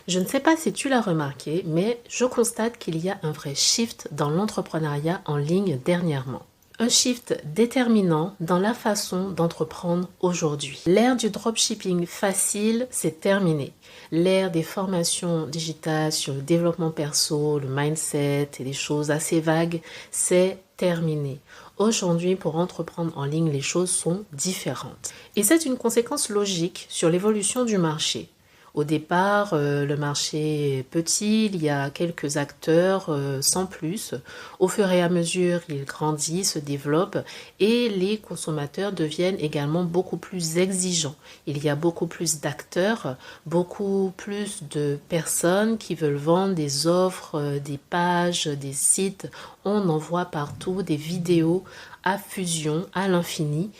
Je ne sais pas si tu l'as remarqué, mais je constate qu'il y a un vrai shift dans l'entrepreneuriat en ligne dernièrement. Un shift déterminant dans la façon d'entreprendre aujourd'hui. L'ère du dropshipping facile, c'est terminé. L'ère des formations digitales sur le développement perso, le mindset et les choses assez vagues, c'est terminé. Aujourd'hui, pour entreprendre en ligne, les choses sont différentes. Et c'est une conséquence logique sur l'évolution du marché. Au départ, le marché est petit, il y a quelques acteurs sans plus. Au fur et à mesure, il grandit, se développe et les consommateurs deviennent également beaucoup plus exigeants. Il y a beaucoup plus d'acteurs, beaucoup plus de personnes qui veulent vendre des offres, des pages, des sites. On en voit partout des vidéos à fusion, à l'infini.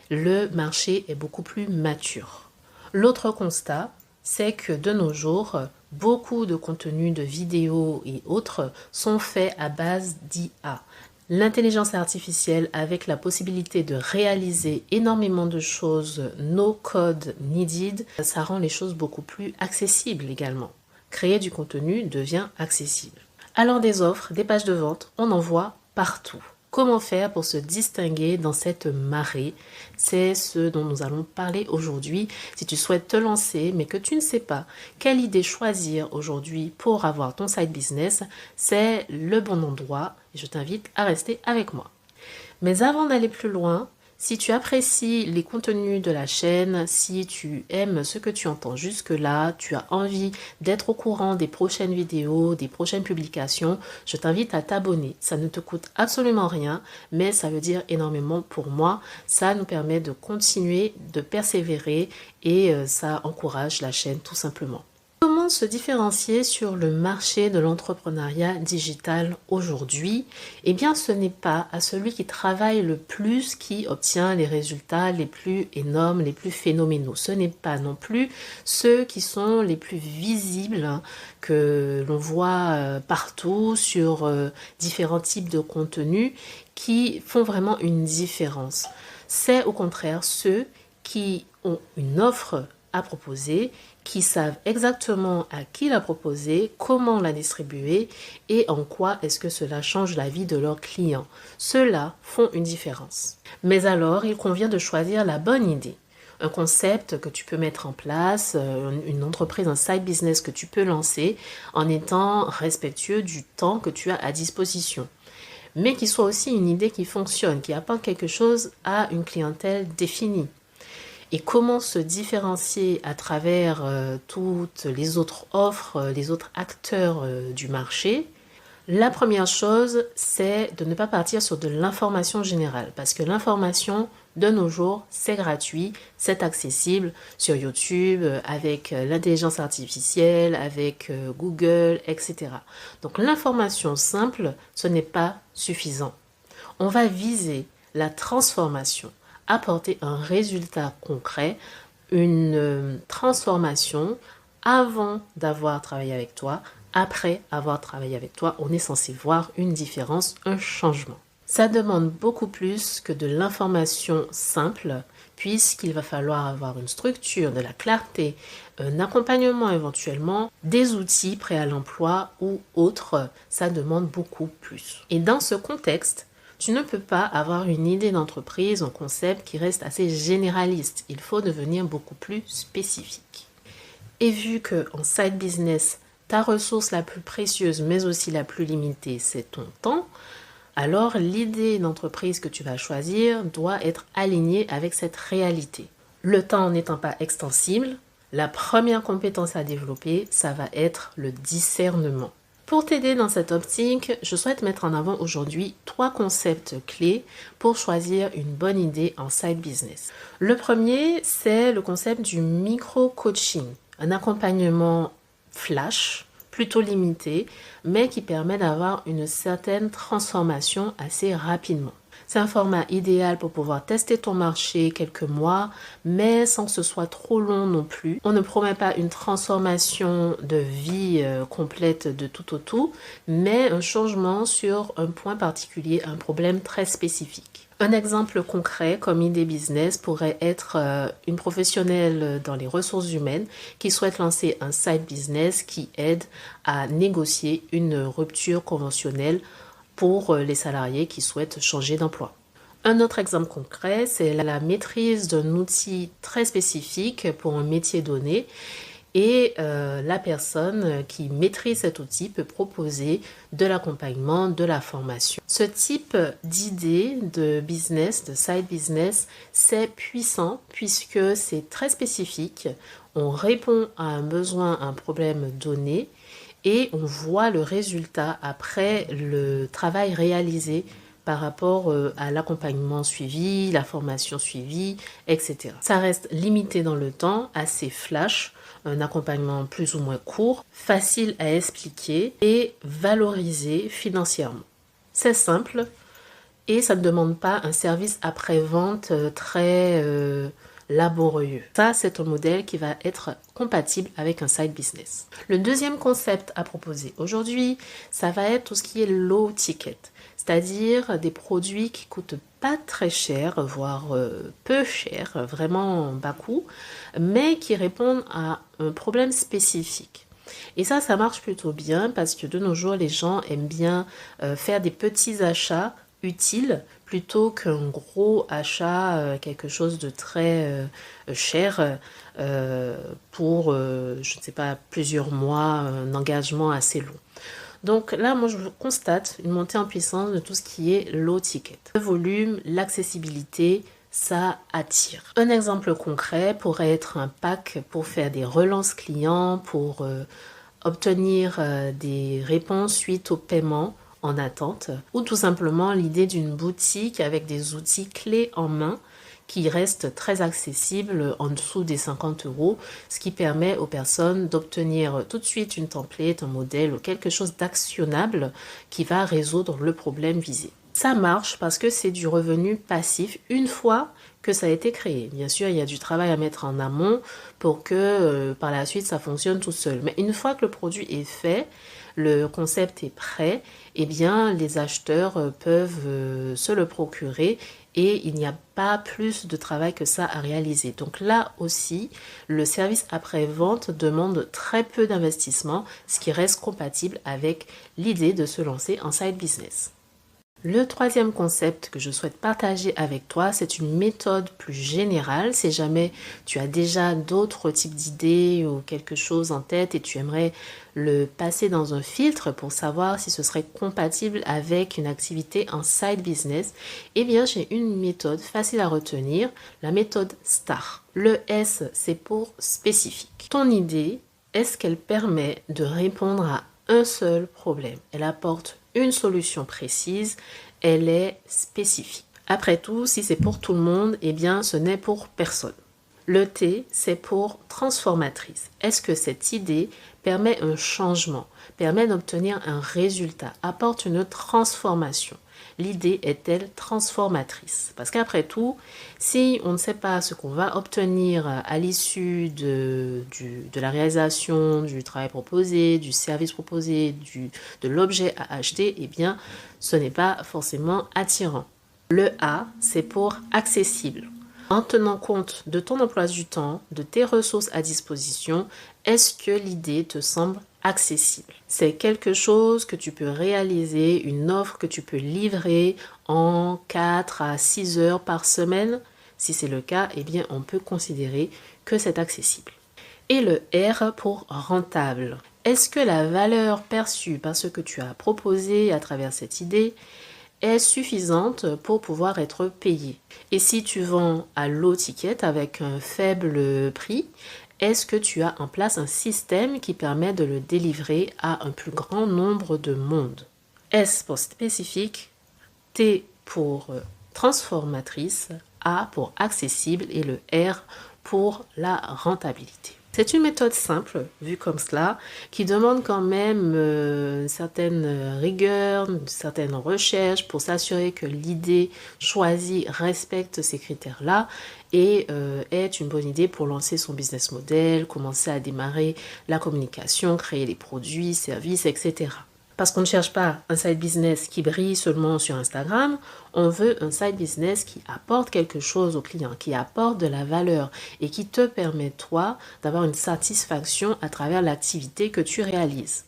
Le marché est beaucoup plus mature. L'autre constat, c'est que de nos jours, beaucoup de contenus de vidéos et autres sont faits à base d'IA. L'intelligence artificielle avec la possibilité de réaliser énormément de choses no code needed, ça rend les choses beaucoup plus accessibles également. Créer du contenu devient accessible. Alors des offres, des pages de vente, on en voit partout. Comment faire pour se distinguer dans cette marée? C'est ce dont nous allons parler aujourd'hui. Si tu souhaites te lancer mais que tu ne sais pas quelle idée choisir aujourd'hui pour avoir ton side business, c'est le bon endroit et je t'invite à rester avec moi. Mais avant d'aller plus loin, si tu apprécies les contenus de la chaîne, si tu aimes ce que tu entends jusque-là, tu as envie d'être au courant des prochaines vidéos, des prochaines publications, je t'invite à t'abonner. Ça ne te coûte absolument rien, mais ça veut dire énormément pour moi. Ça nous permet de continuer, de persévérer et ça encourage la chaîne tout simplement. Comment se différencier sur le marché de l'entrepreneuriat digital aujourd'hui? Eh bien, ce n'est pas à celui qui travaille le plus qui obtient les résultats les plus énormes, les plus phénoménaux. Ce n'est pas non plus ceux qui sont les plus visibles que l'on voit partout sur différents types de contenus qui font vraiment une différence. C'est au contraire ceux qui ont une offre à proposer, qui savent exactement à qui la proposer, comment la distribuer et en quoi est-ce que cela change la vie de leurs clients. Ceux-là font une différence. Mais alors, il convient de choisir la bonne idée. Un concept que tu peux mettre en place, une entreprise, un side business que tu peux lancer en étant respectueux du temps que tu as à disposition. Mais qui soit aussi une idée qui fonctionne, qui apporte quelque chose à une clientèle définie. Et comment se différencier à travers toutes les autres offres, les autres acteurs du marché? La première chose, c'est de ne pas partir sur de l'information générale parce que l'information de nos jours, c'est gratuit, c'est accessible sur YouTube, avec l'intelligence artificielle, avec Google, etc. Donc l'information simple, ce n'est pas suffisant. On va viser la transformation, apporter un résultat concret, une transformation avant d'avoir travaillé avec toi, après avoir travaillé avec toi, on est censé voir une différence, un changement. Ça demande beaucoup plus que de l'information simple, puisqu'il va falloir avoir une structure, de la clarté, un accompagnement éventuellement, des outils prêts à l'emploi ou autres, ça demande beaucoup plus. Et dans ce contexte, tu ne peux pas avoir une idée d'entreprise, un concept qui reste assez généraliste. Il faut devenir beaucoup plus spécifique. Et vu qu'en side business, ta ressource la plus précieuse, mais aussi la plus limitée, c'est ton temps, alors l'idée d'entreprise que tu vas choisir doit être alignée avec cette réalité. Le temps n'étant pas extensible, la première compétence à développer, ça va être le discernement. Pour t'aider dans cette optique, je souhaite mettre en avant aujourd'hui 3 concepts clés pour choisir une bonne idée en side business. Le premier, c'est le concept du micro-coaching, un accompagnement flash, plutôt limité, mais qui permet d'avoir une certaine transformation assez rapidement. C'est un format idéal pour pouvoir tester ton marché quelques mois, mais sans que ce soit trop long non plus. On ne promet pas une transformation de vie complète de tout au tout, mais un changement sur un point particulier, un problème très spécifique. Un exemple concret comme idée business pourrait être une professionnelle dans les ressources humaines qui souhaite lancer un side business qui aide à négocier une rupture conventionnelle pour les salariés qui souhaitent changer d'emploi. Un autre exemple concret, c'est la maîtrise d'un outil très spécifique pour un métier donné et la personne qui maîtrise cet outil peut proposer de l'accompagnement, de la formation. Ce type d'idée de business, de side business, c'est puissant puisque c'est très spécifique. On répond à un besoin, à un problème donné et on voit le résultat après le travail réalisé par rapport à l'accompagnement suivi, la formation suivie, etc. Ça reste limité dans le temps, assez flash, un accompagnement plus ou moins court, facile à expliquer et valorisé financièrement. C'est simple et ça ne demande pas un service après-vente très laborieux. Ça, c'est un modèle qui va être compatible avec un side business. Le deuxième concept à proposer aujourd'hui, ça va être tout ce qui est low ticket, c'est-à-dire des produits qui coûtent pas très cher, voire peu cher, vraiment bas coût, mais qui répondent à un problème spécifique. Et ça marche plutôt bien parce que de nos jours, les gens aiment bien faire des petits achats utile plutôt qu'un gros achat, quelque chose de très cher pour, je ne sais pas, plusieurs mois, un engagement assez long. Donc là, moi, je constate une montée en puissance de tout ce qui est low ticket. Le volume, l'accessibilité, ça attire. Un exemple concret pourrait être un pack pour faire des relances clients, pour obtenir des réponses suite au paiement en attente, ou tout simplement l'idée d'une boutique avec des outils clés en main qui restent très accessibles en dessous des 50 €, ce qui permet aux personnes d'obtenir tout de suite une template, un modèle ou quelque chose d'actionnable qui va résoudre le problème visé. Ça marche parce que c'est du revenu passif une fois que ça a été créé. Bien sûr, il y a du travail à mettre en amont pour que par la suite ça fonctionne tout seul. Mais une fois que le produit est fait, le concept est prêt, eh bien les acheteurs peuvent se le procurer et il n'y a pas plus de travail que ça à réaliser. Donc là aussi, le service après-vente demande très peu d'investissement, ce qui reste compatible avec l'idée de se lancer en side business. Le troisième concept que je souhaite partager avec toi, c'est une méthode plus générale. Si jamais tu as déjà d'autres types d'idées ou quelque chose en tête et tu aimerais le passer dans un filtre pour savoir si ce serait compatible avec une activité en side business, eh bien j'ai une méthode facile à retenir, la méthode STAR. Le S, c'est pour spécifique. Ton idée, est-ce qu'elle permet de répondre à un seul problème? Elle apporte une solution précise, elle est spécifique. Après tout, si c'est pour tout le monde, eh bien ce n'est pour personne. Le T, c'est pour transformatrice. Est-ce que cette idée permet un changement, permet d'obtenir un résultat, apporte une transformation? L'idée est-elle transformatrice? Parce qu'après tout, si on ne sait pas ce qu'on va obtenir à l'issue de la réalisation du travail proposé, du service proposé, de l'objet à acheter, eh bien, ce n'est pas forcément attirant. Le A, c'est pour accessible. En tenant compte de ton emploi du temps, de tes ressources à disposition, est-ce que l'idée te semble accessible? C'est quelque chose que tu peux réaliser, une offre que tu peux livrer en 4 à 6 heures par semaine? Si c'est le cas, eh bien, on peut considérer que c'est accessible. Et le R pour rentable. Est-ce que la valeur perçue par ce que tu as proposé à travers cette idée est suffisante pour pouvoir être payé? Et si tu vends à low ticket avec un faible prix, est-ce que tu as en place un système qui permet de le délivrer à un plus grand nombre de monde? S pour spécifique, T pour transformatrice, A pour accessible et le R pour la rentabilité. C'est une méthode simple, vue comme cela, qui demande quand même une certaine rigueur, une certaine recherche pour s'assurer que l'idée choisie respecte ces critères-là et est une bonne idée pour lancer son business model, commencer à démarrer la communication, créer les produits, services, etc. Parce qu'on ne cherche pas un side business qui brille seulement sur Instagram, on veut un side business qui apporte quelque chose au client, qui apporte de la valeur et qui te permet, toi, d'avoir une satisfaction à travers l'activité que tu réalises.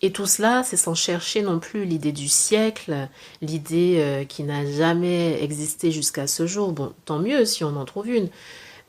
Et tout cela, c'est sans chercher non plus l'idée du siècle, l'idée qui n'a jamais existé jusqu'à ce jour. Bon, tant mieux si on en trouve une.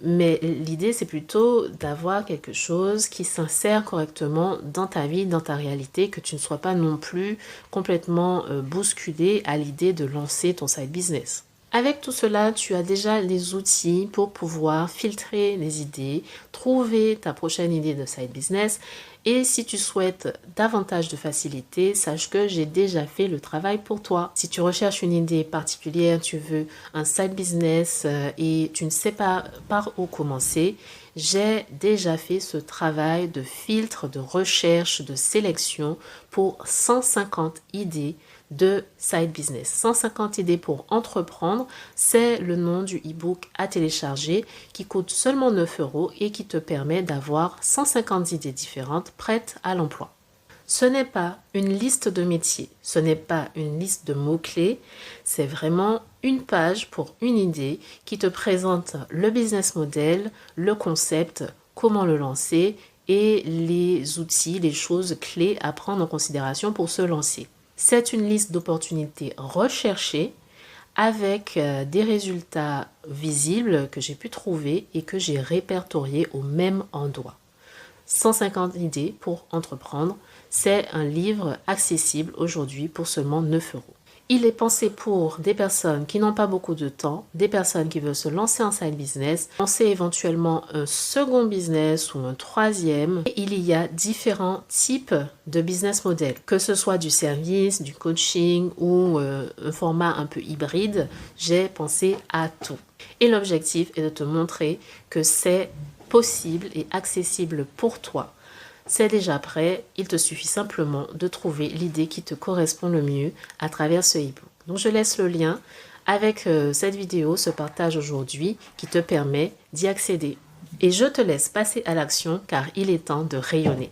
Mais l'idée, c'est plutôt d'avoir quelque chose qui s'insère correctement dans ta vie, dans ta réalité, que tu ne sois pas non plus complètement bousculé à l'idée de lancer ton side business. Avec tout cela, tu as déjà les outils pour pouvoir filtrer les idées, trouver ta prochaine idée de side business. Et si tu souhaites davantage de facilité, sache que j'ai déjà fait le travail pour toi. Si tu recherches une idée particulière, tu veux un side business et tu ne sais pas par où commencer, j'ai déjà fait ce travail de filtre, de recherche, de sélection pour 150 idées de side business. 150 idées pour entreprendre, c'est le nom du e-book à télécharger qui coûte seulement 9 € et qui te permet d'avoir 150 idées différentes prêtes à l'emploi. Ce n'est pas une liste de métiers, ce n'est pas une liste de mots-clés, c'est vraiment une page pour une idée qui te présente le business model, le concept, comment le lancer et les outils, les choses clés à prendre en considération pour se lancer. C'est une liste d'opportunités recherchées avec des résultats visibles que j'ai pu trouver et que j'ai répertoriés au même endroit. 150 idées pour entreprendre, c'est un livre accessible aujourd'hui pour seulement 9 €. Il est pensé pour des personnes qui n'ont pas beaucoup de temps, des personnes qui veulent se lancer en side business, lancer éventuellement un second business ou un troisième. Et il y a différents types de business model, que ce soit du service, du coaching ou un format un peu hybride, j'ai pensé à tout. Et l'objectif est de te montrer que c'est possible et accessible pour toi. C'est déjà prêt, il te suffit simplement de trouver l'idée qui te correspond le mieux à travers ce e-book. Donc je laisse le lien avec cette vidéo, ce partage aujourd'hui qui te permet d'y accéder. Et je te laisse passer à l'action car il est temps de rayonner.